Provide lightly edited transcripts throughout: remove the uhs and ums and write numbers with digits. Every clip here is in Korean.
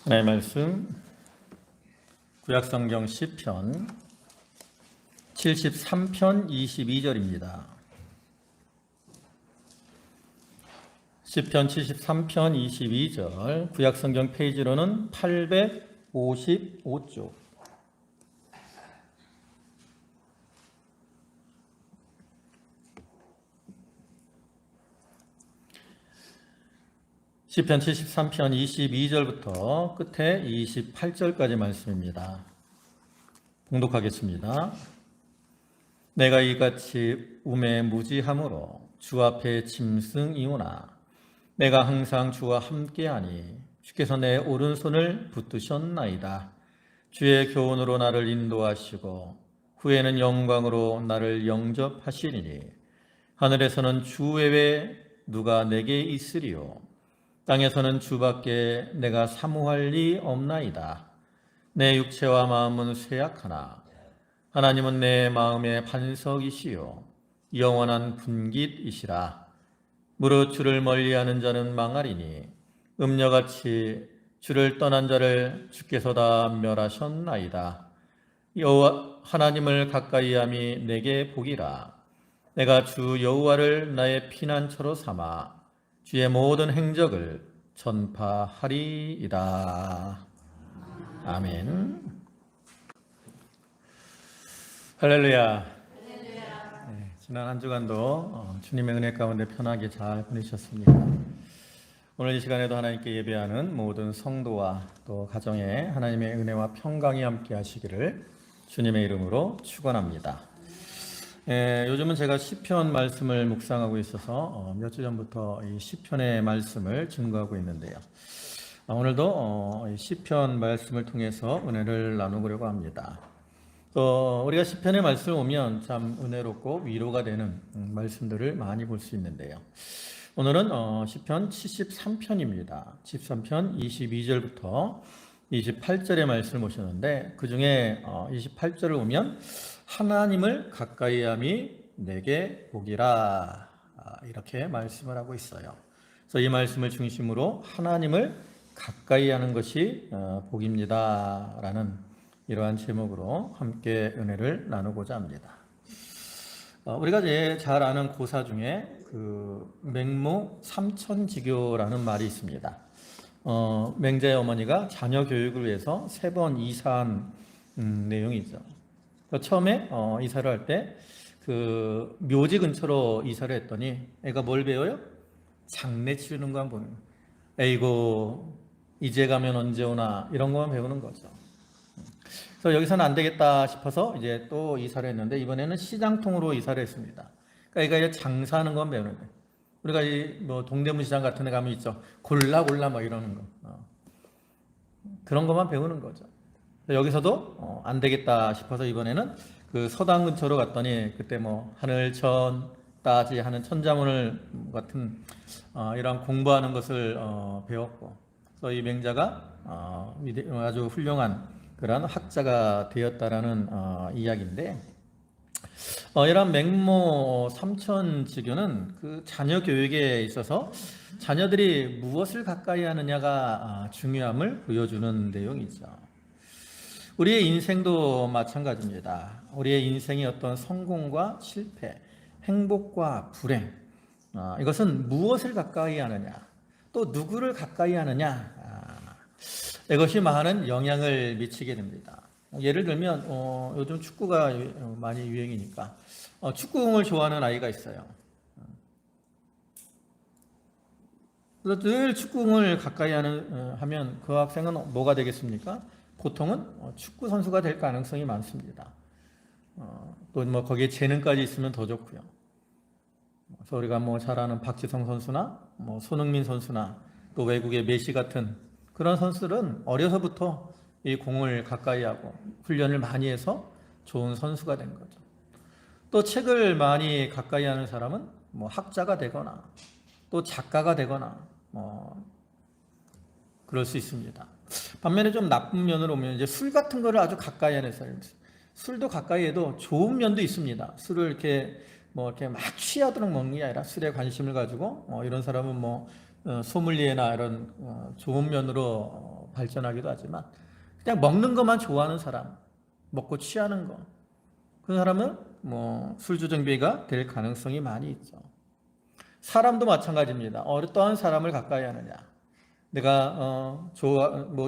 하나님의 말씀 구약성경 시편 73편 22절입니다. 시편 73편 22절 구약성경 페이지로는 855쪽. 시편 73편 22절부터 끝에 28절까지 말씀입니다. 봉독하겠습니다. 내가 이같이 우매 무지함으로 주 앞에 짐승이오나 내가 항상 주와 함께하니 주께서 내 오른손을 붙드셨나이다. 주의 교훈으로 나를 인도하시고 후에는 영광으로 나를 영접하시리니 하늘에서는 주 외에 누가 내게 있으리요 땅에서는 주밖에 내가 사모할 리 없나이다. 내 육체와 마음은 쇠약하나 하나님은 내 마음의 반석이시요 영원한 분깃이시라. 무릇 주를 멀리하는 자는 망하리니 음녀같이 주를 떠난 자를 주께서 다 멸하셨나이다. 여호와 하나님을 가까이함이 내게 복이라. 내가 주 여호와를 나의 피난처로 삼아 주의 모든 행적을 전파하리이다. 아멘. 할렐루야. 네, 지난 한 주간도 주님의 은혜 가운데 편하게 잘 보내셨습니까? 오늘 이 시간에도 하나님께 예배하는 모든 성도와 또 가정에 하나님의 은혜와 평강이 함께 하시기를 주님의 이름으로 축원합니다. 요즘은 제가 시편 말씀을 묵상하고 있어서 몇 주 전부터 이 시편의 말씀을 증거하고 있는데요. 오늘도 시편 말씀을 통해서 은혜를 나누려고 합니다. 또 우리가 시편의 말씀을 보면 참 은혜롭고 위로가 되는 말씀들을 많이 볼 수 있는데요. 오늘은 시편 73편입니다. 73편 22절부터 28절의 말씀을 보셨는데 그 중에 28절을 보면 하나님을 가까이함이 내게 복이라 이렇게 말씀을 하고 있어요. 그래서 이 말씀을 중심으로 하나님을 가까이하는 것이 복입니다라는 이러한 제목으로 함께 은혜를 나누고자 합니다. 우리가 이제 잘 아는 고사 중에 그 맹모 삼천지교라는 말이 있습니다. 맹자의 어머니가 자녀 교육을 위해서 3번 이사한 내용이죠. 처음에 이사를 할 때 그 묘지 근처로 이사를 했더니 애가 뭘 배워요? 장례 치르는 거 보는. 에이고 이제 가면 언제 오나 이런 것만 배우는 거죠. 그래서 여기서는 안 되겠다 싶어서 이제 또 이사를 했는데 이번에는 시장통으로 이사를 했습니다. 그러니까 애가 이제 장사하는 건 배우는 거예요. 우리가 이 뭐 동대문시장 같은 데 가면 있죠. 골라 뭐 이러는 거. 그런 것만 배우는 거죠. 여기서도 안 되겠다 싶어서 이번에는 그 서당 근처로 갔더니 그때 뭐 하늘천 따지 하는 천자문을 같은 이런 공부하는 것을 배웠고, 그래서 이 맹자가 아주 훌륭한 그런 학자가 되었다라는 이야기인데, 이런 맹모 삼천지교는 그 자녀 교육에 있어서 자녀들이 무엇을 가까이 하느냐가 중요함을 보여주는 내용이죠. 우리의 인생도 마찬가지입니다. 우리의 인생의 어떤 성공과 실패, 행복과 불행, 이것은 무엇을 가까이 하느냐, 또 누구를 가까이 하느냐, 이것이 많은 영향을 미치게 됩니다. 예를 들면 요즘 축구가 많이 유행이니까 축구공을 좋아하는 아이가 있어요. 그래서 늘 축구공을 가까이 하면 그 학생은 뭐가 되겠습니까? 보통은 축구 선수가 될 가능성이 많습니다. 또 뭐 거기에 재능까지 있으면 더 좋고요. 그래서 우리가 뭐 잘 아는 박지성 선수나 뭐 손흥민 선수나 또 외국의 메시 같은 그런 선수들은 어려서부터 이 공을 가까이 하고 훈련을 많이 해서 좋은 선수가 된 거죠. 또 책을 많이 가까이 하는 사람은 뭐 학자가 되거나 또 작가가 되거나 뭐 그럴 수 있습니다. 반면에 좀 나쁜 면으로 보면 이제 술 같은 거를 아주 가까이 하는 사람이 있어요. 술도 가까이 해도 좋은 면도 있습니다. 술을 이렇게 막 취하도록 먹는 게 아니라 술에 관심을 가지고 이런 사람은 소믈리에나 이런 좋은 면으로 발전하기도 하지만 그냥 먹는 것만 좋아하는 사람, 먹고 취하는 거, 그 사람은 뭐 술주정뱅이가 될 가능성이 많이 있죠. 사람도 마찬가지입니다. 어떠한 사람을 가까이 하느냐. 내가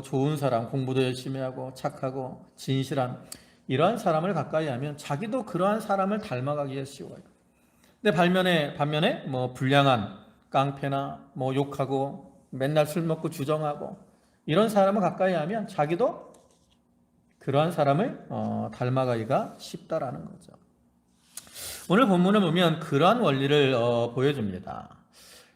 좋은 사람, 공부도 열심히 하고 착하고 진실한 이러한 사람을 가까이 하면 자기도 그러한 사람을 닮아가기가 쉬워요. 근데 반면에 뭐 불량한 깡패나 뭐 욕하고 맨날 술 먹고 주정하고 이런 사람을 가까이 하면 자기도 그러한 사람을 닮아가기가 쉽다라는 거죠. 오늘 본문을 보면 그러한 원리를 보여줍니다.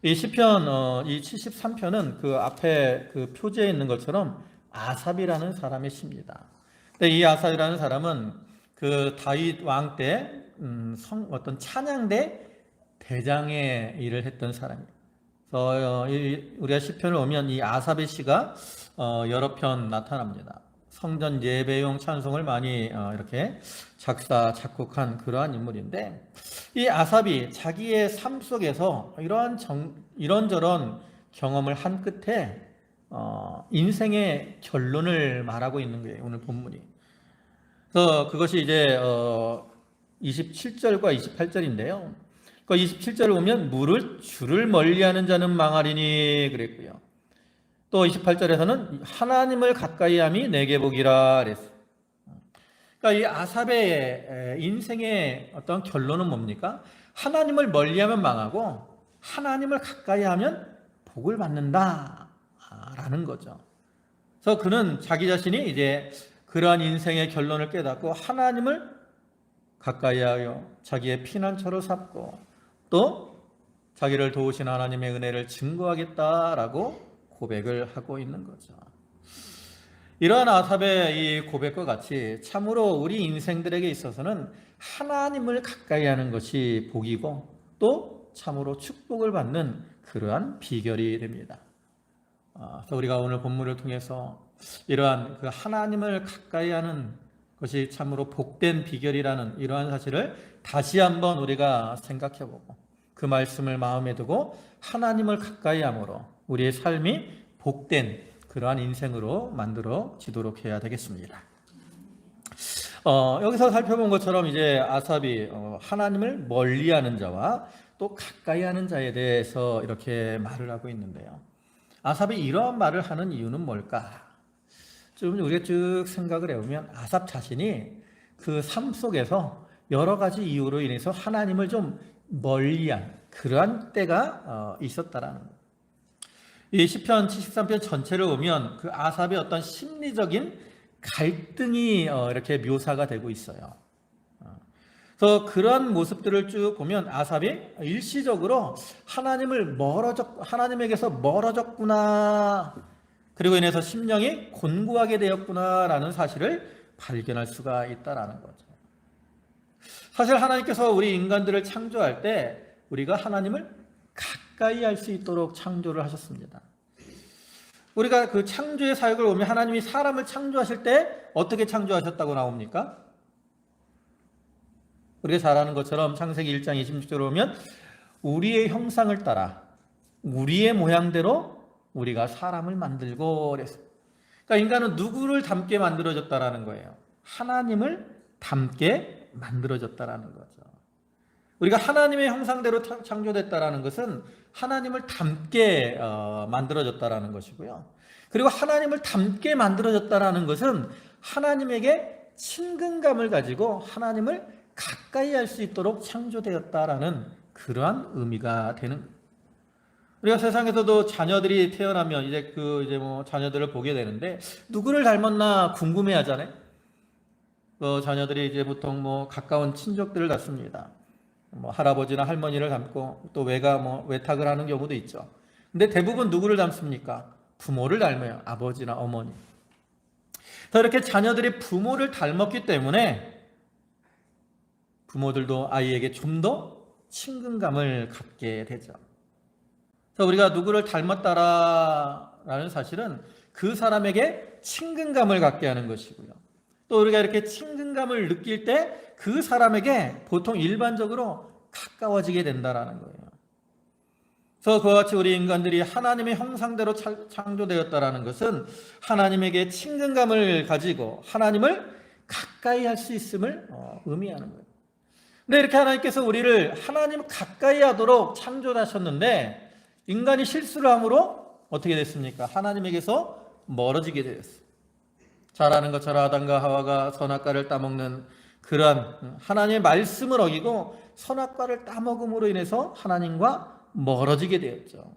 이 시편 이 73편은 그 앞에 그 표지에 있는 것처럼 아삽이라는 사람의 시입니다. 근데 이 아삽이라는 사람은 그 다윗 왕 때 어떤 찬양대 대장의 일을 했던 사람이에요. 그래서 우리가 시편을 보면 이 아삽의 시가 여러 편 나타납니다. 성전 예배용 찬송을 많이 이렇게 작곡한 그러한 인물인데, 이 아삽이 자기의 삶 속에서 이런저런 경험을 한 끝에 인생의 결론을 말하고 있는 거예요. 오늘 본문이. 그래서 그것이 이제 27절과 28절인데요. 그 27절을 보면 주를 멀리하는 자는 망하리니 그랬고요. 또 28절에서는 하나님을 가까이함이 내게 복이라 그랬어요. 그러니까 이 아삽의 인생의 어떤 결론은 뭡니까? 하나님을 멀리하면 망하고 하나님을 가까이하면 복을 받는다라는 거죠. 그래서 그는 자기 자신이 이제 그러한 인생의 결론을 깨닫고 하나님을 가까이하여 자기의 피난처로 삼고 또 자기를 도우신 하나님의 은혜를 증거하겠다라고 고백을 하고 있는 거죠. 이러한 아삽의 이 고백과 같이 참으로 우리 인생들에게 있어서는 하나님을 가까이 하는 것이 복이고 또 참으로 축복을 받는 그러한 비결이 됩니다. 그래서 우리가 오늘 본문을 통해서 이러한 그 하나님을 가까이 하는 것이 참으로 복된 비결이라는 이러한 사실을 다시 한번 우리가 생각해보고 그 말씀을 마음에 두고 하나님을 가까이 함으로 우리의 삶이 복된 그러한 인생으로 만들어지도록 해야 되겠습니다. 여기서 살펴본 것처럼 이제 아삽이 하나님을 멀리하는 자와 또 가까이 하는 자에 대해서 이렇게 말을 하고 있는데요. 아삽이 이러한 말을 하는 이유는 뭘까? 좀 우리가 쭉 생각을 해보면 아삽 자신이 그 삶 속에서 여러 가지 이유로 인해서 하나님을 좀 멀리한 그러한 때가 있었다라는 거예요. 이 시편 73편 전체를 보면 그 아삽의 어떤 심리적인 갈등이 이렇게 묘사가 되고 있어요. 그래서 그러한 모습들을 쭉 보면 아삽이 일시적으로 하나님에게서 멀어졌구나, 그리고 인해서 심령이 곤고하게 되었구나라는 사실을 발견할 수가 있다라는 거죠. 사실 하나님께서 우리 인간들을 창조할 때 우리가 하나님을 가까이 할 수 있도록 창조를 하셨습니다. 우리가 그 창조의 사역을 보면 하나님이 사람을 창조하실 때 어떻게 창조하셨다고 나옵니까? 우리가 잘 아는 것처럼 창세기 1장 26절을 보면 우리의 형상을 따라 우리의 모양대로 우리가 사람을 만들고 그랬어요. 그러니까 인간은 누구를 닮게 만들어졌다라는 거예요? 하나님을 닮게 만들어졌다라는 거죠. 우리가 하나님의 형상대로 창조됐다라는 것은 하나님을 닮게 만들어졌다라는 것이고요. 그리고 하나님을 닮게 만들어졌다라는 것은 하나님에게 친근감을 가지고 하나님을 가까이 할 수 있도록 창조되었다라는 그러한 의미가 되는 거예요. 우리가 세상에서도 자녀들이 태어나면 이제 자녀들을 보게 되는데 누구를 닮았나 궁금해하잖아요. 자녀들이 이제 보통 가까운 친족들을 닮습니다. 할아버지나 할머니를 닮고 또 외탁을 하는 경우도 있죠. 근데 대부분 누구를 닮습니까? 부모를 닮아요. 아버지나 어머니. 더 이렇게 자녀들이 부모를 닮았기 때문에 부모들도 아이에게 좀 더 친근감을 갖게 되죠. 그래서 우리가 누구를 닮았다라는 사실은 그 사람에게 친근감을 갖게 하는 것이고요. 또 우리가 이렇게 친근감을 느낄 때 그 사람에게 보통 일반적으로 가까워지게 된다라는 거예요. 그래서 그와 같이 우리 인간들이 하나님의 형상대로 창조되었다라는 것은 하나님에게 친근감을 가지고 하나님을 가까이 할 수 있음을 의미하는 거예요. 근데 이렇게 하나님께서 우리를 하나님 가까이 하도록 창조하셨는데 인간이 실수를 함으로 어떻게 됐습니까? 하나님에게서 멀어지게 되었어요. 잘 아는 것처럼 아담과 하와가 선악과를 따먹는 그러한 하나님의 말씀을 어기고 선악과를 따먹음으로 인해서 하나님과 멀어지게 되었죠.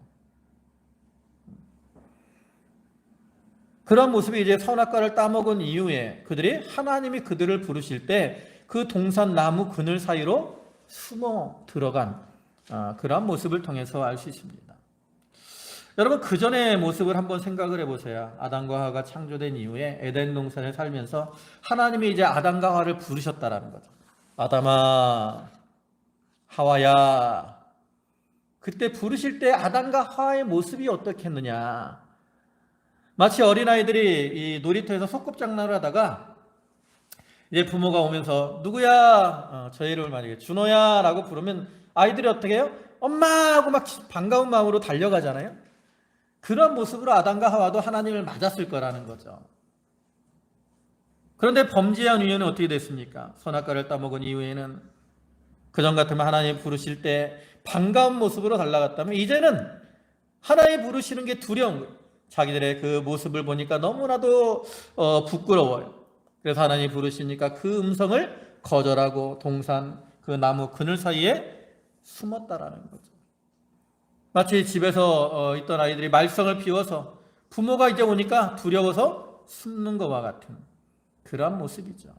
그런 모습이 이제 선악과를 따먹은 이후에 그들이 하나님이 그들을 부르실 때 그 동산 나무 그늘 사이로 숨어 들어간 그러한 모습을 통해서 알 수 있습니다. 여러분, 그 전의 모습을 한번 생각을 해보세요. 아담과 하와가 창조된 이후에 에덴 동산을 살면서 하나님이 이제 아담과 하와를 부르셨다라는 거죠. 아담아, 하와야. 그때 부르실 때 아담과 하와의 모습이 어떻겠느냐. 마치 어린아이들이 이 놀이터에서 소꿉장난을 하다가 이제 부모가 오면서 누구야? 저희 이름을 만약에 준호야 라고 부르면 아이들이 어떻게 해요? 엄마 하고 막 반가운 마음으로 달려가잖아요. 그런 모습으로 아담과 하와도 하나님을 맞았을 거라는 거죠. 그런데 범죄한 이유는 어떻게 됐습니까? 선악과를 따먹은 이후에는 그전 같으면 하나님 부르실 때 반가운 모습으로 달려갔다면 이제는 하나님 부르시는 게 두려운 거예요. 자기들의 그 모습을 보니까 너무나도 부끄러워요. 그래서 하나님 부르시니까 그 음성을 거절하고 동산 그 나무 그늘 사이에 숨었다라는 거죠. 마치 집에서 있던 아이들이 말썽을 피워서 부모가 이제 오니까 두려워서 숨는 것과 같은 그런 모습이죠.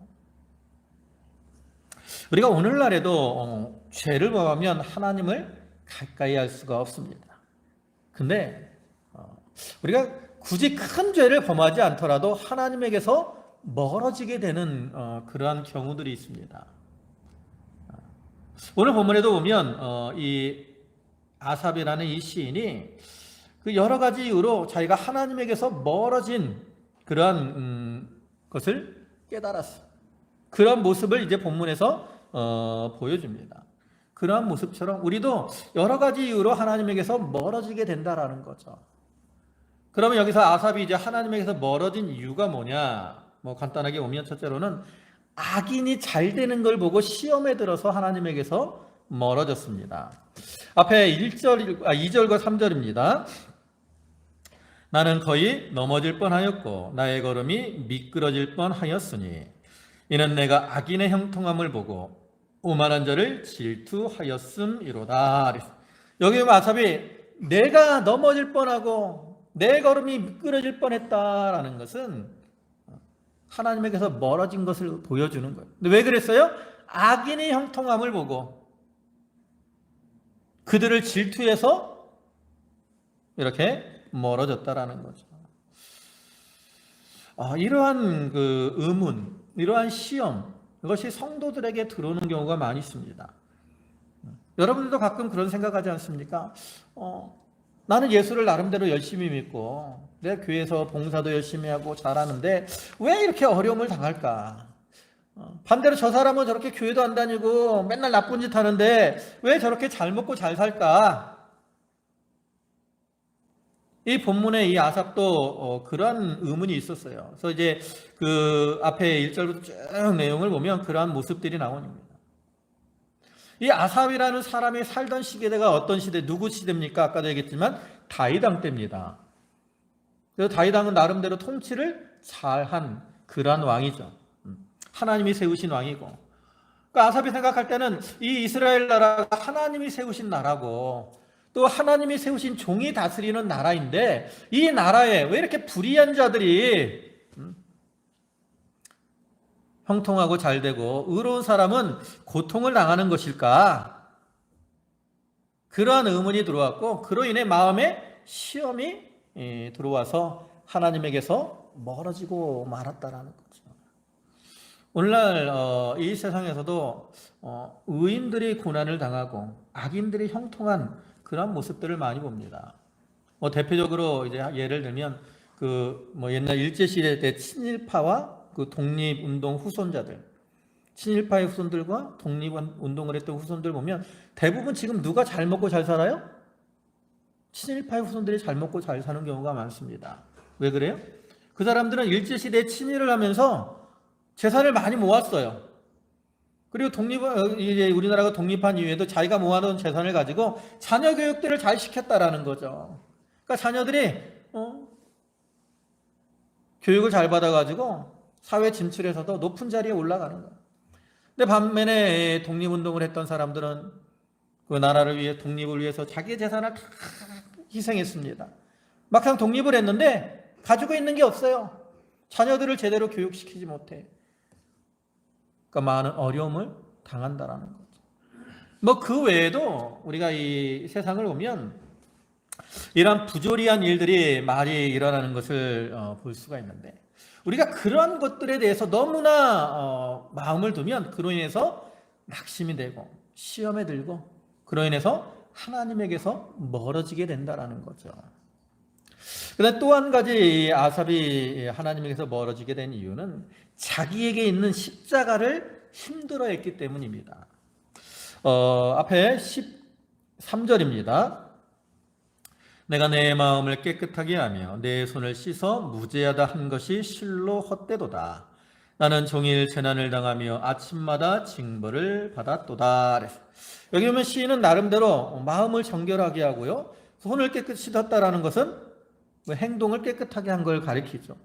우리가 오늘날에도 죄를 범하면 하나님을 가까이 할 수가 없습니다. 근데 우리가 굳이 큰 죄를 범하지 않더라도 하나님에게서 멀어지게 되는 그러한 경우들이 있습니다. 오늘 본문에도 보면 이 아삽이라는 이 시인이 그 여러 가지 이유로 자기가 하나님에게서 멀어진 그러한 것을 깨달았어요. 그런 모습을 이제 본문에서 보여줍니다. 그러한 모습처럼 우리도 여러 가지 이유로 하나님에게서 멀어지게 된다라는 거죠. 그러면 여기서 아삽이 이제 하나님에게서 멀어진 이유가 뭐냐? 뭐 간단하게 보면 첫째로는 악인이 잘 되는 걸 보고 시험에 들어서 하나님에게서 멀어졌습니다. 앞에 2절과 3절입니다. 나는 거의 넘어질 뻔하였고 나의 걸음이 미끄러질 뻔하였으니 이는 내가 악인의 형통함을 보고 오만한 자를 질투하였음이로다. 여기 보면 아삽이 내가 넘어질 뻔하고 내 걸음이 미끄러질 뻔했다라는 것은 하나님에게서 멀어진 것을 보여주는 거예요. 근데 왜 그랬어요? 악인의 형통함을 보고 그들을 질투해서 이렇게 멀어졌다라는 거죠. 이러한 그 의문, 이러한 시험, 이것이 성도들에게 들어오는 경우가 많이 있습니다. 여러분들도 가끔 그런 생각하지 않습니까? 나는 예수를 나름대로 열심히 믿고 내 교회에서 봉사도 열심히 하고 잘하는데 왜 이렇게 어려움을 당할까? 반대로 저 사람은 저렇게 교회도 안 다니고 맨날 나쁜 짓 하는데 왜 저렇게 잘 먹고 잘 살까? 이 본문에 이 아삽도 그러한 의문이 있었어요. 그래서 이제 그 앞에 1절부터 쭉 내용을 보면 그러한 모습들이 나옵니다. 이 아삽이라는 사람이 살던 시대가 어떤 시대, 누구 시대입니까? 아까도 얘기했지만 다윗 왕 때입니다. 그래서 다윗 왕은 나름대로 통치를 잘한 그러한 왕이죠. 하나님이 세우신 왕이고. 그러니까 아삽이 생각할 때는 이 이스라엘 나라가 하나님이 세우신 나라고 또 하나님이 세우신 종이 다스리는 나라인데 이 나라에 왜 이렇게 불의한 자들이 형통하고 잘되고 의로운 사람은 고통을 당하는 것일까? 그러한 의문이 들어왔고 그로 인해 마음에 시험이 들어와서 하나님에게서 멀어지고 말았다라는 거죠. 오늘날 이 세상에서도 의인들이 고난을 당하고 악인들이 형통한 그런 모습들을 많이 봅니다. 대표적으로 이제 예를 들면 옛날 일제 시대 때 친일파와 그 독립운동 후손자들, 친일파의 후손들과 독립운동을 했던 후손들 보면 대부분 지금 누가 잘 먹고 잘 살아요? 친일파의 후손들이 잘 먹고 잘 사는 경우가 많습니다. 왜 그래요? 그 사람들은 일제시대에 친일을 하면서 재산을 많이 모았어요. 그리고 이제 우리나라가 독립한 이후에도 자기가 모아놓은 재산을 가지고 자녀 교육들을 잘 시켰다라는 거죠. 그러니까 자녀들이 교육을 잘 받아가지고 사회 진출에서도 높은 자리에 올라가는 거예요. 근데 반면에 독립운동을 했던 사람들은 그 나라를 위해 독립을 위해서 자기의 재산을 다 희생했습니다. 막상 독립을 했는데 가지고 있는 게 없어요. 자녀들을 제대로 교육시키지 못해. 그러니까 많은 어려움을 당한다라는 거죠. 뭐 그 외에도 우리가 이 세상을 보면 이런 부조리한 일들이 많이 일어나는 것을 볼 수가 있는데 우리가 그러한 것들에 대해서 너무나 마음을 두면 그로 인해서 낙심이 되고 시험에 들고 그로 인해서 하나님에게서 멀어지게 된다라는 거죠. 그다음 또 한 가지 아삽이 하나님에게서 멀어지게 된 이유는 자기에게 있는 십자가를 힘들어했기 때문입니다. 앞에 13절입니다. 내가 내 마음을 깨끗하게 하며 내 손을 씻어 무죄하다 한 것이 실로 헛되도다. 나는 종일 재난을 당하며 아침마다 징벌을 받았도다. 여기 보면 시인은 나름대로 마음을 정결하게 하고요. 손을 깨끗이 씻었다라는 것은 행동을 깨끗하게 한 걸 가리키죠.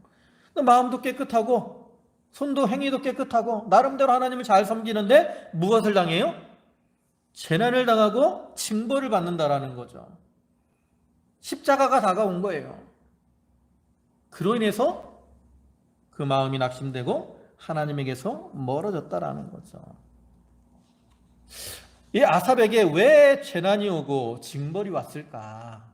마음도 깨끗하고 손도 행위도 깨끗하고 나름대로 하나님을 잘 섬기는데 무엇을 당해요? 재난을 당하고 징벌을 받는다라는 거죠. 십자가가 다가온 거예요. 그로 인해서 그 마음이 낙심되고 하나님에게서 멀어졌다라는 거죠. 이 아삽에게 왜 재난이 오고 징벌이 왔을까?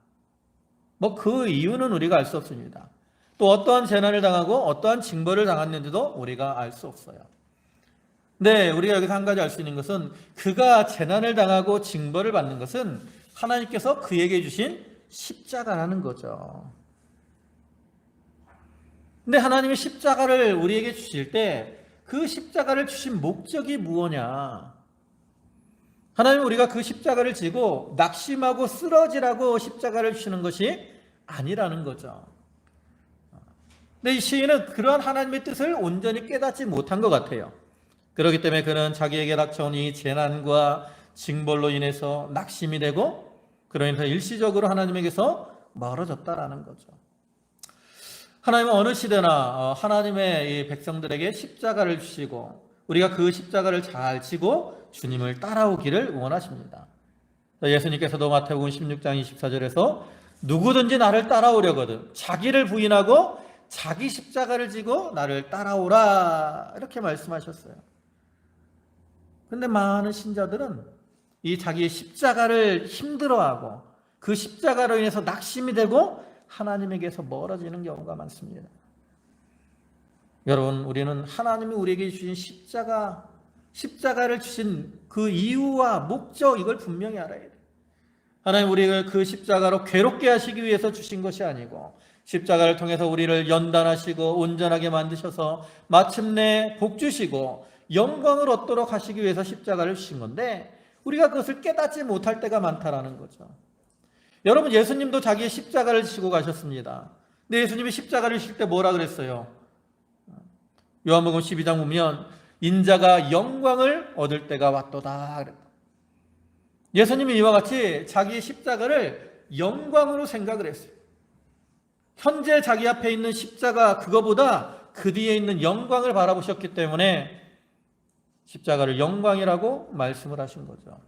뭐 그 이유는 우리가 알 수 없습니다. 또 어떠한 재난을 당하고 어떠한 징벌을 당했는지도 우리가 알 수 없어요. 네, 우리가 여기서 한 가지 알 수 있는 것은 그가 재난을 당하고 징벌을 받는 것은 하나님께서 그에게 주신 십자가라는 거죠. 근데 하나님이 십자가를 우리에게 주실 때 그 십자가를 주신 목적이 무엇냐? 하나님은 우리가 그 십자가를 지고 낙심하고 쓰러지라고 십자가를 주시는 것이 아니라는 거죠. 근데 이 시인은 그러한 하나님의 뜻을 온전히 깨닫지 못한 것 같아요. 그렇기 때문에 그는 자기에게 닥쳐온 이 재난과 징벌로 인해서 낙심이 되고 그러면서 일시적으로 하나님에게서 멀어졌다라는 거죠. 하나님은 어느 시대나 하나님의 이 백성들에게 십자가를 주시고 우리가 그 십자가를 잘 지고 주님을 따라오기를 원하십니다. 예수님께서도 마태복음 16장 24절에서 누구든지 나를 따라오려거든 자기를 부인하고 자기 십자가를 지고 나를 따라오라 이렇게 말씀하셨어요. 그런데 많은 신자들은 이 자기의 십자가를 힘들어하고 그 십자가로 인해서 낙심이 되고 하나님에게서 멀어지는 경우가 많습니다. 여러분, 우리는 하나님이 우리에게 주신 십자가를 주신 그 이유와 목적 이걸 분명히 알아야 돼요. 하나님 우리를 그 십자가로 괴롭게 하시기 위해서 주신 것이 아니고 십자가를 통해서 우리를 연단하시고 온전하게 만드셔서 마침내 복 주시고 영광을 얻도록 하시기 위해서 십자가를 주신 건데 우리가 그것을 깨닫지 못할 때가 많다라는 거죠. 여러분, 예수님도 자기의 십자가를 지고 가셨습니다. 근데 예수님이 십자가를 지실 때 뭐라 그랬어요? 요한복음 12장 보면 인자가 영광을 얻을 때가 왔도다 그랬다. 예수님이 이와 같이 자기의 십자가를 영광으로 생각을 했어요. 현재 자기 앞에 있는 십자가 그거보다 그 뒤에 있는 영광을 바라보셨기 때문에 십자가를 영광이라고 말씀을 하신 거죠.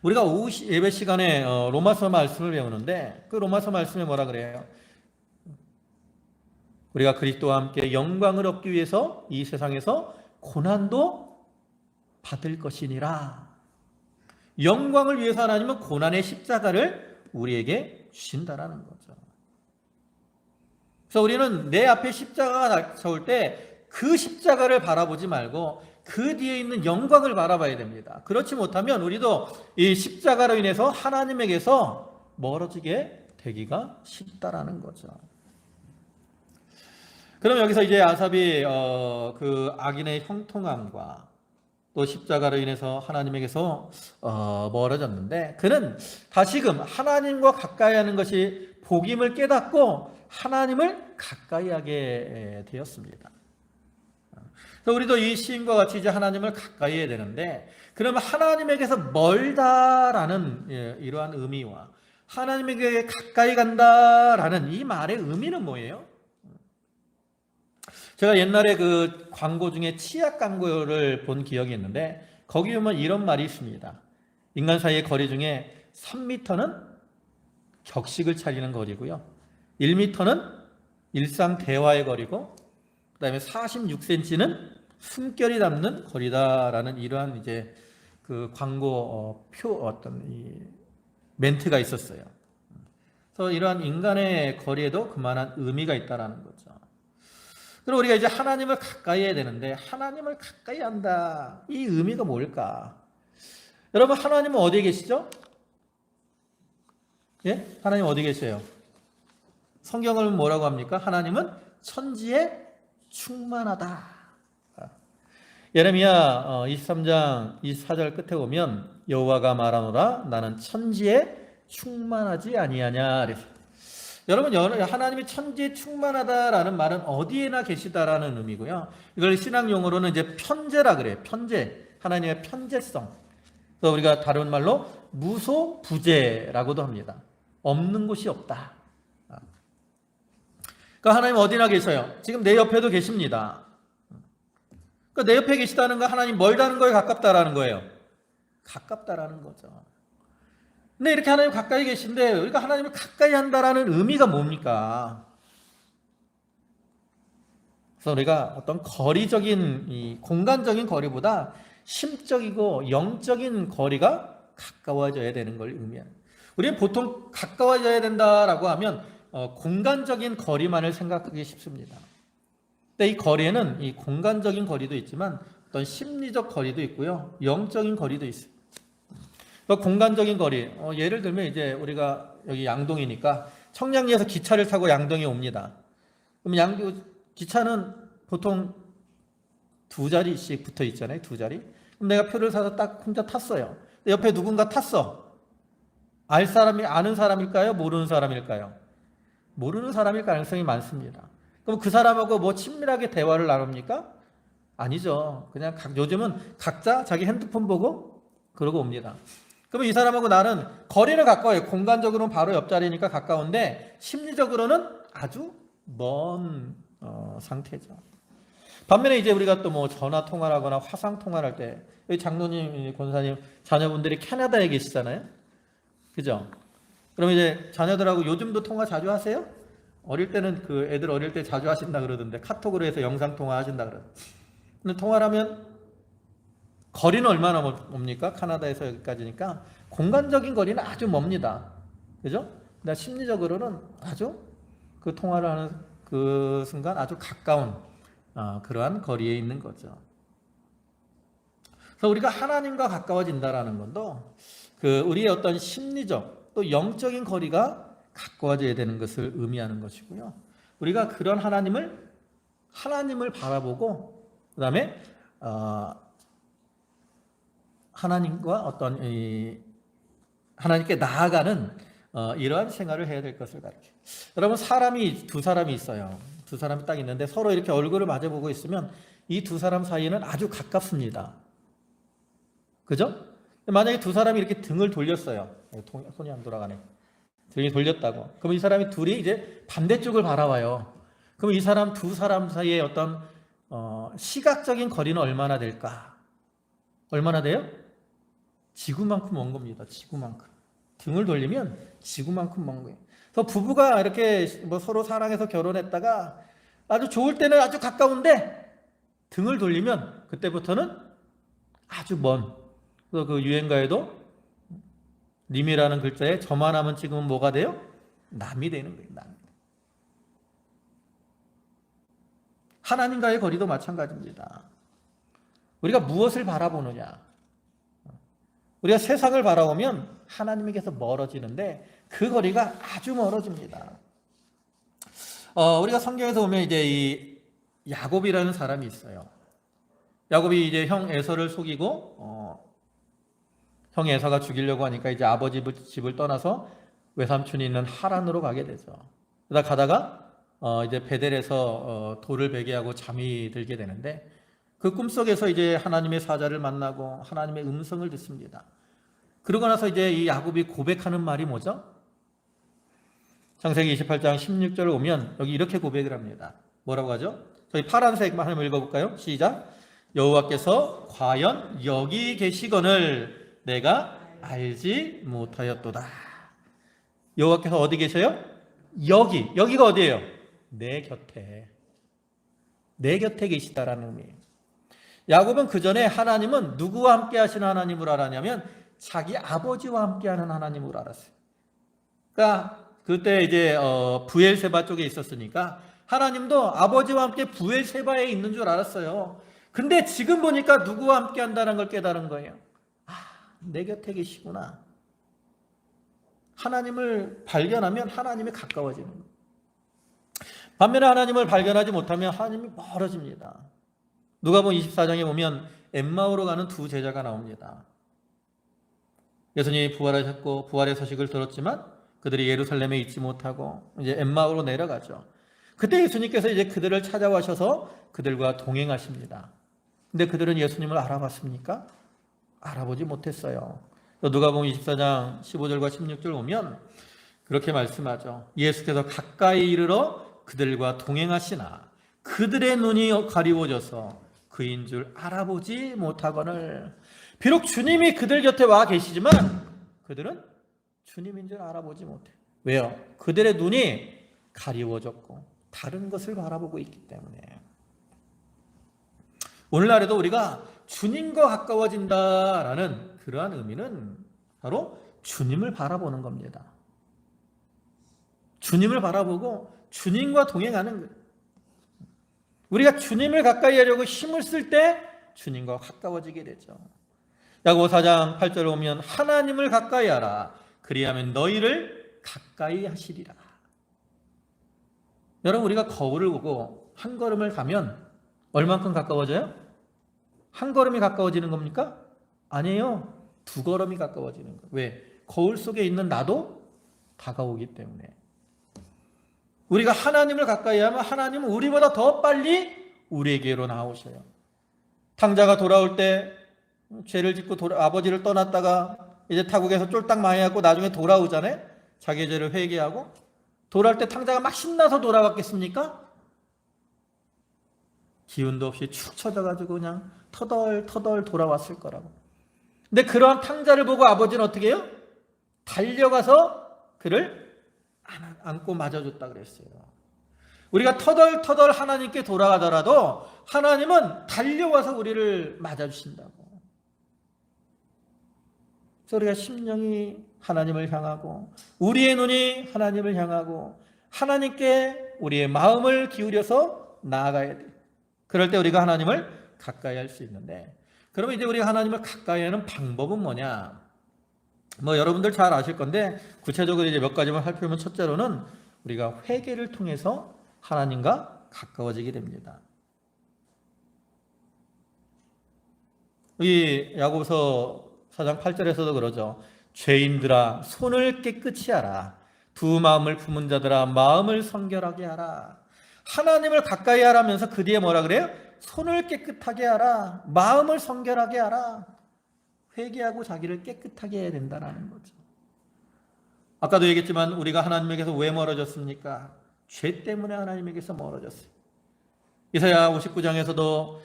우리가 오후 예배 시간에 로마서 말씀을 배우는데 그 로마서 말씀에 뭐라 그래요? 우리가 그리스도와 함께 영광을 얻기 위해서 이 세상에서 고난도 받을 것이니라. 영광을 위해서 하나님은 고난의 십자가를 우리에게 주신다라는 거죠. 그래서 우리는 내 앞에 십자가가 닥쳐올 때 그 십자가를 바라보지 말고 그 뒤에 있는 영광을 바라봐야 됩니다. 그렇지 못하면 우리도 이 십자가로 인해서 하나님에게서 멀어지게 되기가 쉽다라는 거죠. 그럼 여기서 이제 아삽이 그 악인의 형통함과 또 십자가로 인해서 하나님에게서 멀어졌는데 그는 다시금 하나님과 가까이 하는 것이 복임을 깨닫고 하나님을 가까이 하게 되었습니다. 그래서 우리도 이 시인과 같이 이제 하나님을 가까이 해야 되는데 그러면 하나님에게서 멀다라는 이러한 의미와 하나님에게 가까이 간다라는 이 말의 의미는 뭐예요? 제가 옛날에 그 광고 중에 치약 광고를 본 기억이 있는데 거기 보면 이런 말이 있습니다. 인간 사이의 거리 중에 3m는 격식을 차리는 거리고요. 1m는 일상 대화의 거리고 그다음에 46cm는 숨결이 닿는 거리다라는 이러한 이제 그 광고 어떤 이 멘트가 있었어요. 그래서 이러한 인간의 거리에도 그만한 의미가 있다라는 거죠. 그리고 우리가 이제 하나님을 가까이 해야 되는데 하나님을 가까이 한다. 이 의미가 뭘까? 여러분 하나님은 어디에 계시죠? 예? 하나님 어디 계세요? 성경을 뭐라고 합니까? 하나님은 천지에 충만하다. 예레미야 23장 24절 끝에 보면 여호와가 말하노라 나는 천지에 충만하지 아니하냐 그래서 여러분 하나님이 천지에 충만하다라는 말은 어디에나 계시다라는 의미고요. 이걸 신학 용어로는 이제 편재라 그래요. 편재. 하나님의 편재성. 그래서 우리가 다른 말로 무소부재라고도 합니다. 없는 곳이 없다. 그러니까 하나님 어디나 계셔요? 지금 내 옆에도 계십니다. 그러니까 내 옆에 계시다는 거 하나님 멀다는 거에 가깝다라는 거예요. 가깝다라는 거죠. 근데 이렇게 하나님 가까이 계신데 우리가 하나님을 가까이 한다라는 의미가 뭡니까? 그래서 우리가 어떤 거리적인 이 공간적인 거리보다 심적이고 영적인 거리가 가까워져야 되는 걸 의미합니다. 우리는 보통 가까워져야 된다라고 하면 공간적인 거리만을 생각하기 쉽습니다. 근데 이 거리에는 이 공간적인 거리도 있지만 어떤 심리적 거리도 있고요, 영적인 거리도 있습니다. 공간적인 거리, 예를 들면 이제 우리가 여기 양동이니까 청량리에서 기차를 타고 양동에 옵니다. 그럼 기차는 보통 두 자리씩 붙어 있잖아요. 두 자리. 그럼 내가 표를 사서 딱 혼자 탔어요. 옆에 누군가 탔어. 아는 사람일까요? 모르는 사람일까요? 모르는 사람일 가능성이 많습니다. 그럼 그 사람하고 뭐 친밀하게 대화를 나눕니까? 아니죠. 그냥 요즘은 각자 자기 핸드폰 보고 그러고 옵니다. 그러면 이 사람하고 나는 거리는 가까워요. 공간적으로는 바로 옆자리니까 가까운데 심리적으로는 아주 먼 상태죠. 반면에 이제 우리가 또 뭐 전화 통화를 하거나 화상 통화를 할 때 여기 장로님, 권사님 자녀분들이 캐나다에 계시잖아요. 그죠? 그럼 이제 자녀들하고 요즘도 통화 자주 하세요? 어릴 때는 그 애들 어릴 때 자주 하신다 그러던데 카톡으로 해서 영상 통화 하신다 그러던데. 근데 통화를 하면 거리는 얼마나 멉니까? 카나다에서 여기까지니까 공간적인 거리는 아주 멉니다. 그죠? 근데 심리적으로는 아주 그 통화를 하는 그 순간 아주 가까운 그러한 거리에 있는 거죠. 그래서 우리가 하나님과 가까워진다라는 것도 그 우리의 어떤 심리적 또 영적인 거리가 가까워져야 되는 것을 의미하는 것이고요. 우리가 그런 하나님을 바라보고 그다음에 하나님과 어떤 하나님께 나아가는 이러한 생활을 해야 될 것을 가르쳐요. 여러분 두 사람이 있어요. 두 사람이 딱 있는데 서로 이렇게 얼굴을 마주보고 있으면 이 두 사람 사이는 아주 가깝습니다. 그죠? 만약에 두 사람이 이렇게 등을 돌렸어요. 손이 안 돌아가네. 등이 돌렸다고. 그럼 이 사람이 둘이 이제 반대쪽을 바라봐요. 그럼 두 사람 사이의 어떤 시각적인 거리는 얼마나 될까? 얼마나 돼요? 지구만큼 먼 겁니다. 지구만큼. 등을 돌리면 지구만큼 먼 거예요. 그래서 부부가 이렇게 뭐 서로 사랑해서 결혼했다가 아주 좋을 때는 아주 가까운데 등을 돌리면 그때부터는 아주 먼. 그래서 그 유행가에도 님이라는 글자에 저만 하면 지금은 뭐가 돼요? 남이 되는 거예요. 남. 하나님과의 거리도 마찬가지입니다. 우리가 무엇을 바라보느냐? 우리가 세상을 바라보면 하나님에게서 멀어지는데 그 거리가 아주 멀어집니다. 우리가 성경에서 보면 이제 이 야곱이라는 사람이 있어요. 야곱이 이제 형 에서를 속이고 형 에서가 죽이려고 하니까 이제 아버지 집을 떠나서 외삼촌이 있는 하란으로 가게 되죠. 그러다 가다가 이제 베델에서 돌을 베게 하고 잠이 들게 되는데 그 꿈속에서 이제 하나님의 사자를 만나고 하나님의 음성을 듣습니다. 그러고 나서 이제 이 야곱이 고백하는 말이 뭐죠? 창세기 28장 16절을 오면 여기 이렇게 고백을 합니다. 뭐라고 하죠? 저희 파란색만 한번 읽어볼까요? 시작. 여호와께서 과연 여기 계시거늘 내가 알지 못하였도다. 여호와께서 어디 계셔요? 여기가 어디예요? 내 곁에 계시다라는 의미예요. 야곱은 그 전에 하나님은 누구와 함께 하시는 하나님으로 알았냐면 자기 아버지와 함께 하는 하나님으로 알았어요. 그러니까 그때 이제 부엘세바 쪽에 있었으니까 하나님도 아버지와 함께 부엘세바에 있는 줄 알았어요. 근데 지금 보니까 누구와 함께 한다는 걸 깨달은 거예요. 내 곁에 계시구나. 하나님을 발견하면 하나님이 가까워지는 거예요. 반면에 하나님을 발견하지 못하면 하나님이 멀어집니다. 누가복음 24장에 보면 엠마오로 가는 두 제자가 나옵니다. 예수님이 부활하셨고 부활의 소식을 들었지만 그들이 예루살렘에 있지 못하고 이제 엠마오로 내려가죠. 그때 예수님께서 이제 그들을 찾아와셔서 그들과 동행하십니다. 근데 그들은 예수님을 알아봤습니까? 알아보지 못했어요. 누가복음 24장 15절과 16절 보면 그렇게 말씀하죠. 예수께서 가까이 이르러 그들과 동행하시나 그들의 눈이 가리워져서 그인 줄 알아보지 못하거늘. 비록 주님이 그들 곁에 와 계시지만 그들은 주님인 줄 알아보지 못해요. 왜요? 그들의 눈이 가리워졌고 다른 것을 바라보고 있기 때문에. 오늘날에도 우리가 주님과 가까워진다라는 그러한 의미는 바로 주님을 바라보는 겁니다. 주님을 바라보고 주님과 동행하는 거예요. 우리가 주님을 가까이 하려고 힘을 쓸 때 주님과 가까워지게 되죠. 야고보 4장 8절에 오면 하나님을 가까이 하라. 그리하면 너희를 가까이 하시리라. 여러분, 우리가 거울을 보고 한 걸음을 가면 얼만큼 가까워져요? 한 걸음이 가까워지는 겁니까? 아니에요. 두 걸음이 가까워지는 거예요. 왜? 거울 속에 있는 나도 다가오기 때문에. 우리가 하나님을 가까이 하면 하나님은 우리보다 더 빨리 우리에게로 나오셔요. 탕자가 돌아올 때 죄를 짓고 아버지를 떠났다가 이제 타국에서 쫄딱 망해갖고 나중에 돌아오잖아요. 자기 죄를 회개하고 돌아올 때 탕자가 막 신나서 돌아왔겠습니까? 기운도 없이 축 처져가지고 그냥 터덜터덜 돌아왔을 거라고. 근데 그러한 탕자를 보고 아버지는 어떻게 해요? 달려가서 그를 안고 맞아줬다 그랬어요. 우리가 터덜터덜 하나님께 돌아가더라도 하나님은 달려와서 우리를 맞아주신다고. 그래서 우리가 심령이 하나님을 향하고 우리의 눈이 하나님을 향하고 하나님께 우리의 마음을 기울여서 나아가야 돼요. 그럴 때 우리가 하나님을 가까이 할 수 있는데, 그러면 이제 우리가 하나님을 가까이 하는 방법은 뭐냐? 여러분들 잘 아실 건데 구체적으로 이제 몇 가지만 살펴보면, 첫째로는 우리가 회개를 통해서 하나님과 가까워지게 됩니다. 이 야고보서 4장 8절에서도 그러죠. 죄인들아 손을 깨끗이 하라. 두 마음을 품은 자들아 마음을 성결하게 하라. 하나님을 가까이 하라면서 그 뒤에 뭐라 그래요? 손을 깨끗하게 하라. 마음을 성결하게 하라. 회개하고 자기를 깨끗하게 해야 된다는 거죠. 아까도 얘기했지만 우리가 하나님에게서 왜 멀어졌습니까? 죄 때문에 하나님에게서 멀어졌어요. 이사야 59장에서도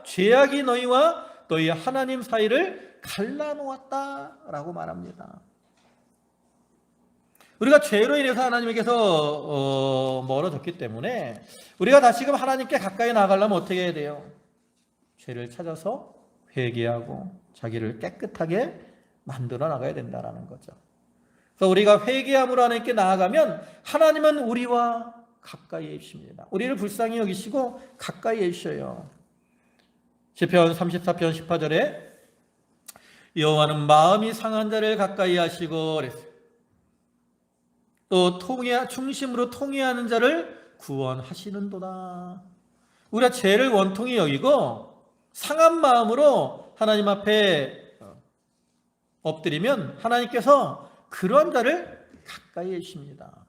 죄악이 너희와 너희 하나님 사이를 갈라놓았다라고 말합니다. 우리가 죄로 인해서 하나님에게서 멀어졌기 때문에 우리가 다시금 하나님께 가까이 나가려면 어떻게 해야 돼요? 죄를 찾아서 회개하고 자기를 깨끗하게 만들어 나가야 된다는 거죠. 그래서 우리가 회개함으로 하나님께 나아가면 하나님은 우리와 가까이 해주십니다. 우리를 불쌍히 여기시고 가까이 해주셔요. 시편 34편 18절에 여호와는 마음이 상한 자를 가까이 하시고 그랬어요. 또 중심으로 통회하는 자를 구원하시는도다. 우리가 죄를 원통히 여기고 상한 마음으로 하나님 앞에 엎드리면 하나님께서 그런 자를 가까이 해주십니다.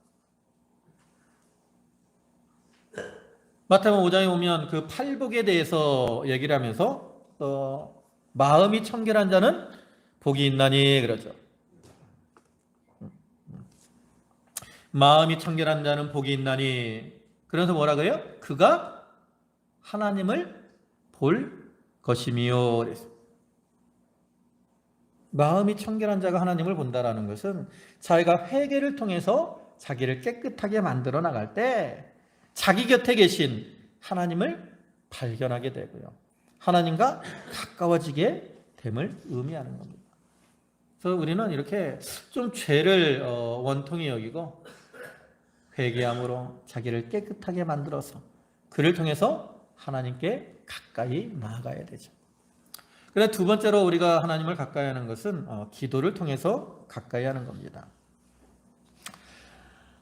마태복음 5장에 보면 그 팔복에 대해서 얘기를 하면서 마음이 청결한 자는 복이 있나니 그러죠. 마음이 청결한 자는 복이 있나니, 그래서 뭐라 그래요? 그가 하나님을 볼 것이미요. 그래서 마음이 청결한 자가 하나님을 본다라는 것은 자기가 회개를 통해서 자기를 깨끗하게 만들어 나갈 때 자기 곁에 계신 하나님을 발견하게 되고요, 하나님과 가까워지게 됨을 의미하는 겁니다. 그래서 우리는 이렇게 좀 죄를 원통히 여기고 회개함으로 자기를 깨끗하게 만들어서 그를 통해서 하나님께 가까이 나아가야 되죠. 그래서 두 번째로 우리가 하나님을 가까이 하는 것은 기도를 통해서 가까이 하는 겁니다.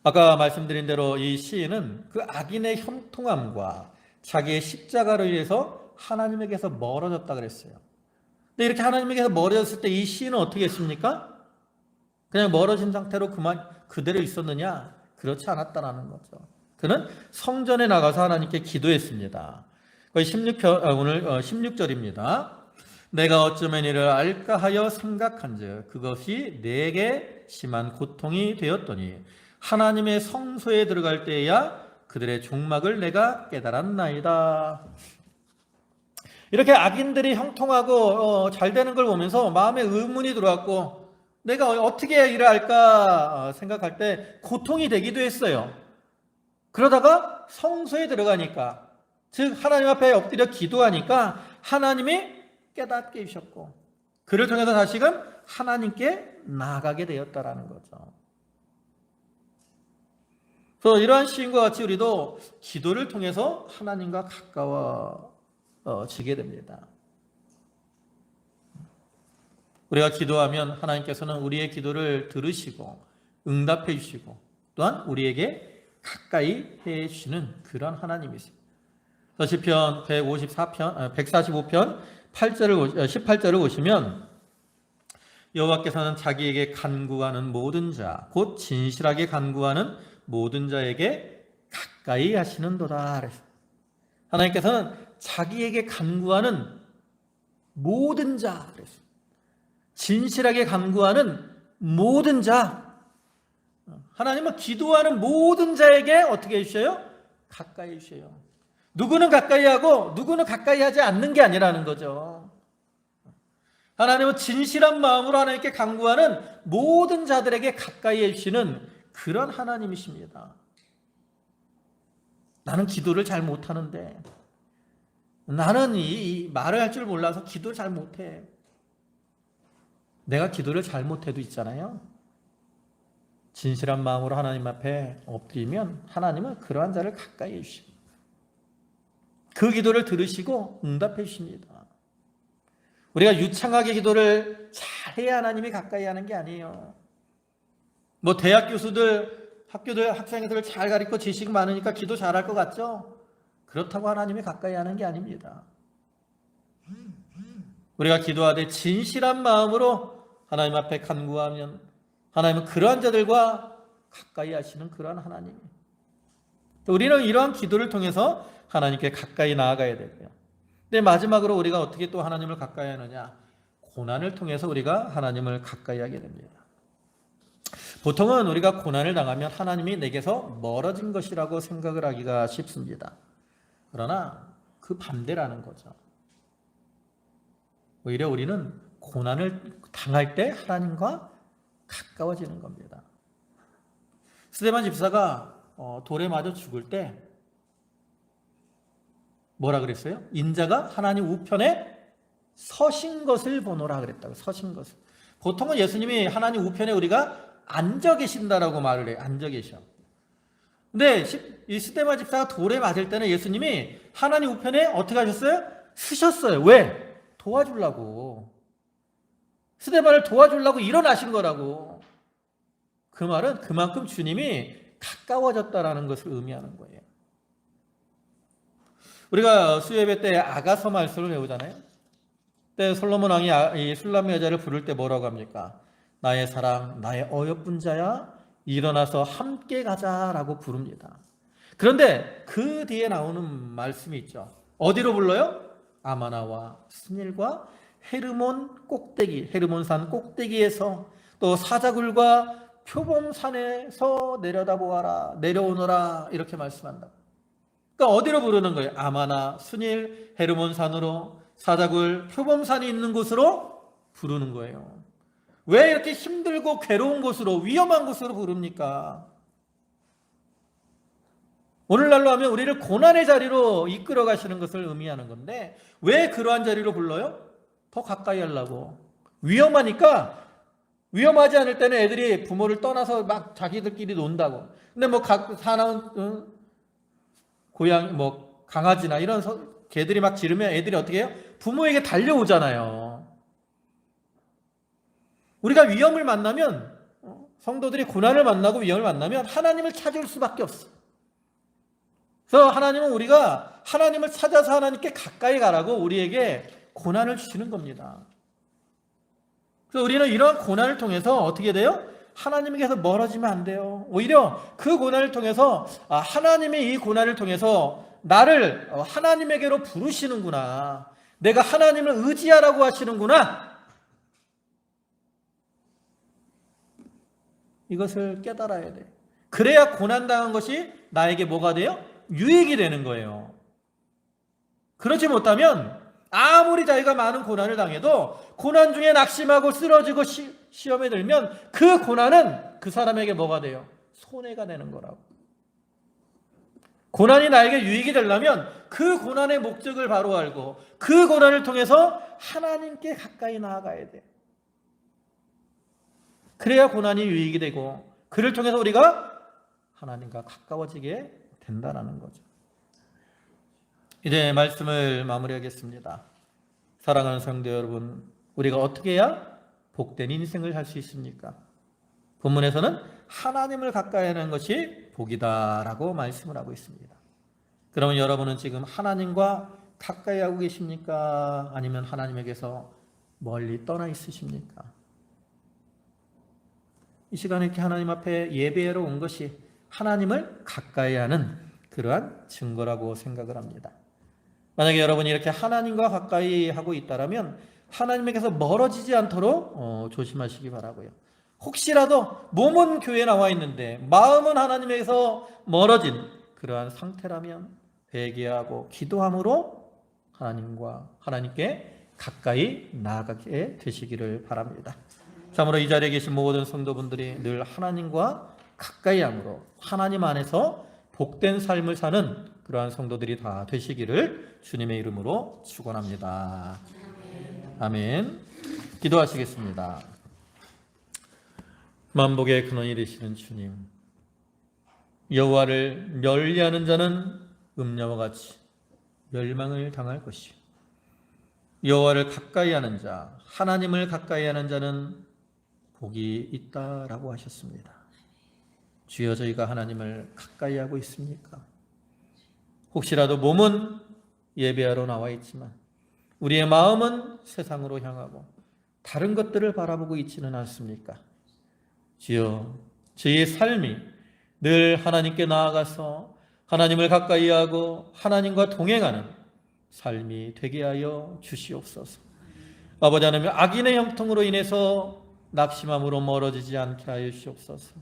아까 말씀드린 대로 이 시인은 그 악인의 형통함과 자기의 십자가로 인해서 하나님에게서 멀어졌다 그랬어요. 근데 이렇게 하나님에게서 멀어졌을 때 이 시인은 어떻게 했습니까? 그냥 멀어진 상태로 그대로 있었느냐? 그렇지 않았다는 거죠. 그는 성전에 나가서 하나님께 기도했습니다. 오늘 16절입니다. 내가 어쩌면 이를 알까 하여 생각한즉 그것이 내게 심한 고통이 되었더니 하나님의 성소에 들어갈 때에야 그들의 종막을 내가 깨달았나이다. 이렇게 악인들이 형통하고 잘 되는 걸 보면서 마음에 의문이 들어왔고 내가 어떻게 일을 할까 생각할 때 고통이 되기도 했어요. 그러다가 성소에 들어가니까, 즉 하나님 앞에 엎드려 기도하니까 하나님이 깨닫게 해주셨고 그를 통해서 다시금 하나님께 나아가게 되었다라는 거죠. 그래서 이러한 시인과 같이 우리도 기도를 통해서 하나님과 가까워지게 됩니다. 우리가 기도하면 하나님께서는 우리의 기도를 들으시고 응답해 주시고 또한 우리에게 가까이 해 주시는 그런 하나님이세요. 시편 145편 18절을 보시면 여호와께서는 자기에게 간구하는 모든 자, 곧 진실하게 간구하는 모든 자에게 가까이 하시는도다. 하나님께서는 자기에게 간구하는 모든 자, 진실하게 간구하는 모든 자, 하나님은 기도하는 모든 자에게 어떻게 해주셔요? 가까이 해주셔요. 누구는 가까이 하고 누구는 가까이 하지 않는 게 아니라는 거죠. 하나님은 진실한 마음으로 하나님께 간구하는 모든 자들에게 가까이 해주시는 그런 하나님이십니다. 나는 기도를 잘 못하는데, 나는 이 말을 할 줄 몰라서 기도를 잘 못해. 내가 기도를 잘 못해도 있잖아요. 진실한 마음으로 하나님 앞에 엎드리면 하나님은 그러한 자를 가까이 해주십니다. 그 기도를 들으시고 응답해 주십니다. 우리가 유창하게 기도를 잘해야 하나님이 가까이 하는 게 아니에요. 대학 교수들, 학생들을 잘 가르치고 지식 많으니까 기도 잘할 것 같죠? 그렇다고 하나님이 가까이 하는 게 아닙니다. 우리가 기도하되 진실한 마음으로 하나님 앞에 간구하면 하나님은 그러한 자들과 가까이 하시는 그러한 하나님. 우리는 이러한 기도를 통해서 하나님께 가까이 나아가야 되고요. 근데 마지막으로 우리가 어떻게 또 하나님을 가까이 하느냐? 고난을 통해서 우리가 하나님을 가까이 하게 됩니다. 보통은 우리가 고난을 당하면 하나님이 내게서 멀어진 것이라고 생각을 하기가 쉽습니다. 그러나 그 반대라는 거죠. 오히려 우리는 고난을 당할 때 하나님과 가까워지는 겁니다. 스데반 집사가 돌에 맞아 죽을 때 뭐라 그랬어요? 인자가 하나님 우편에 서신 것을 보노라 그랬다고. 서신 것을. 보통은 예수님이 하나님 우편에 우리가 앉아 계신다라고 말을 해요. 앉아 계셔. 근데 이 스데반 집사가 돌에 맞을 때는 예수님이 하나님 우편에 어떻게 하셨어요? 쓰셨어요. 왜? 도와주려고. 스데반을 도와주려고 일어나신 거라고. 그 말은 그만큼 주님이 가까워졌다라는 것을 의미하는 거예요. 우리가 수요예배 때 아가서 말씀을 배우잖아요. 그때 솔로몬 왕이 이 술람 여자를 부를 때 뭐라고 합니까? 나의 사랑, 나의 어여쁜 자야, 일어나서 함께 가자라고 부릅니다. 그런데 그 뒤에 나오는 말씀이 있죠. 어디로 불러요? 아마나와 스닐과 헤르몬산 꼭대기에서 또 사자굴과 표범산에서 내려다보아라, 내려오너라 이렇게 말씀한다. 그러니까 어디로 부르는 거예요? 아마나, 스닐, 헤르몬산으로, 사자굴, 표범산이 있는 곳으로 부르는 거예요. 왜 이렇게 힘들고 괴로운 곳으로, 위험한 곳으로 부릅니까? 오늘날로 하면 우리를 고난의 자리로 이끌어 가시는 것을 의미하는 건데 왜 그러한 자리로 불러요? 더 가까이 하려고. 위험하니까. 위험하지 않을 때는 애들이 부모를 떠나서 막 자기들끼리 논다고. 근데 뭐 사나운 고양이, 뭐 강아지나 이런 개들이 막 짖으면 애들이 어떻게 해요? 부모에게 달려오잖아요. 우리가 위험을 만나면, 성도들이 고난을 만나고 위험을 만나면 하나님을 찾을 수밖에 없어요. 그래서 하나님은 우리가 하나님을 찾아서 하나님께 가까이 가라고 우리에게 고난을 주시는 겁니다. 그래서 우리는 이러한 고난을 통해서 어떻게 돼요? 하나님께서 멀어지면 안 돼요. 오히려 그 고난을 통해서 하나님이 이 고난을 통해서 나를 하나님에게로 부르시는구나. 내가 하나님을 의지하라고 하시는구나. 이것을 깨달아야 돼. 그래야 고난당한 것이 나에게 뭐가 돼요? 유익이 되는 거예요. 그렇지 못하면 아무리 자기가 많은 고난을 당해도 고난 중에 낙심하고 쓰러지고 시험에 들면 그 고난은 그 사람에게 뭐가 돼요? 손해가 되는 거라고. 고난이 나에게 유익이 되려면 그 고난의 목적을 바로 알고 그 고난을 통해서 하나님께 가까이 나아가야 돼. 그래야 고난이 유익이 되고 그를 통해서 우리가 하나님과 가까워지게 된다는 거죠. 이제 말씀을 마무리하겠습니다. 사랑하는 성도 여러분, 우리가 어떻게 해야 복된 인생을 살 수 있습니까? 본문에서는 하나님을 가까이 하는 것이 복이다라고 말씀을 하고 있습니다. 그러면 여러분은 지금 하나님과 가까이 하고 계십니까? 아니면 하나님에게서 멀리 떠나 있으십니까? 이 시간에 이렇게 하나님 앞에 예배하러 온 것이 하나님을 가까이 하는 그러한 증거라고 생각을 합니다. 만약에 여러분이 이렇게 하나님과 가까이 하고 있다면 하나님에게서 멀어지지 않도록 조심하시기 바라고요. 혹시라도 몸은 교회에 나와 있는데 마음은 하나님에게서 멀어진 그러한 상태라면 회개하고 기도함으로 하나님께 가까이 나아가게 되시기를 바랍니다. 참으로 이 자리에 계신 모든 성도분들이 늘 하나님과 가까이 함으로 하나님 안에서 복된 삶을 사는 그러한 성도들이 다 되시기를 주님의 이름으로 축원합니다. 아멘. 기도하시겠습니다. 만복의 근원이 되시는 주님, 여호와를 멸리하는 자는 음녀와 같이 멸망을 당할 것이요 여호와를 가까이 하는 자, 하나님을 가까이 하는 자는 복이 있다라고 하셨습니다. 주여, 저희가 하나님을 가까이 하고 있습니까? 혹시라도 몸은 예배하러 나와 있지만 우리의 마음은 세상으로 향하고 다른 것들을 바라보고 있지는 않습니까? 주여, 저희의 삶이 늘 하나님께 나아가서 하나님을 가까이 하고 하나님과 동행하는 삶이 되게 하여 주시옵소서. 아버지 하나님, 악인의 형통으로 인해서 낙심함으로 멀어지지 않게 하여 주시옵소서.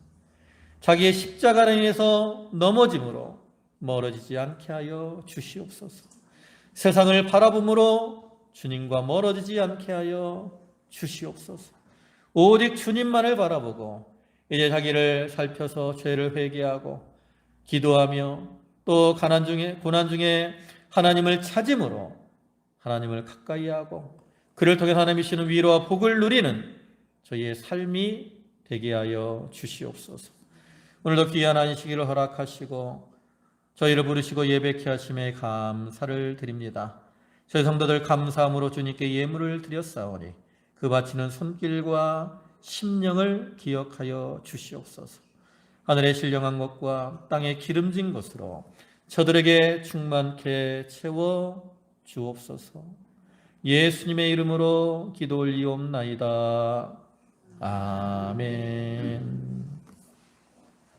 자기의 십자가로 인해서 넘어짐으로 멀어지지 않게 하여 주시옵소서. 세상을 바라봄으로 주님과 멀어지지 않게 하여 주시옵소서. 오직 주님만을 바라보고 이제 자기를 살펴서 죄를 회개하고 기도하며 또 고난 중에 하나님을 찾음으로 하나님을 가까이 하고 그를 통해 하나님이 주시는 위로와 복을 누리는 저희의 삶이 되게 하여 주시옵소서. 오늘도 귀한 안식일을 허락하시고 저희를 부르시고 예배케 하심에 감사를 드립니다. 저희 성도들 감사함으로 주님께 예물을 드렸사오니 그 바치는 손길과 심령을 기억하여 주시옵소서. 하늘의 신령한 것과 땅의 기름진 것으로 저들에게 충만케 채워 주옵소서. 예수님의 이름으로 기도 올리옵나이다. 아멘.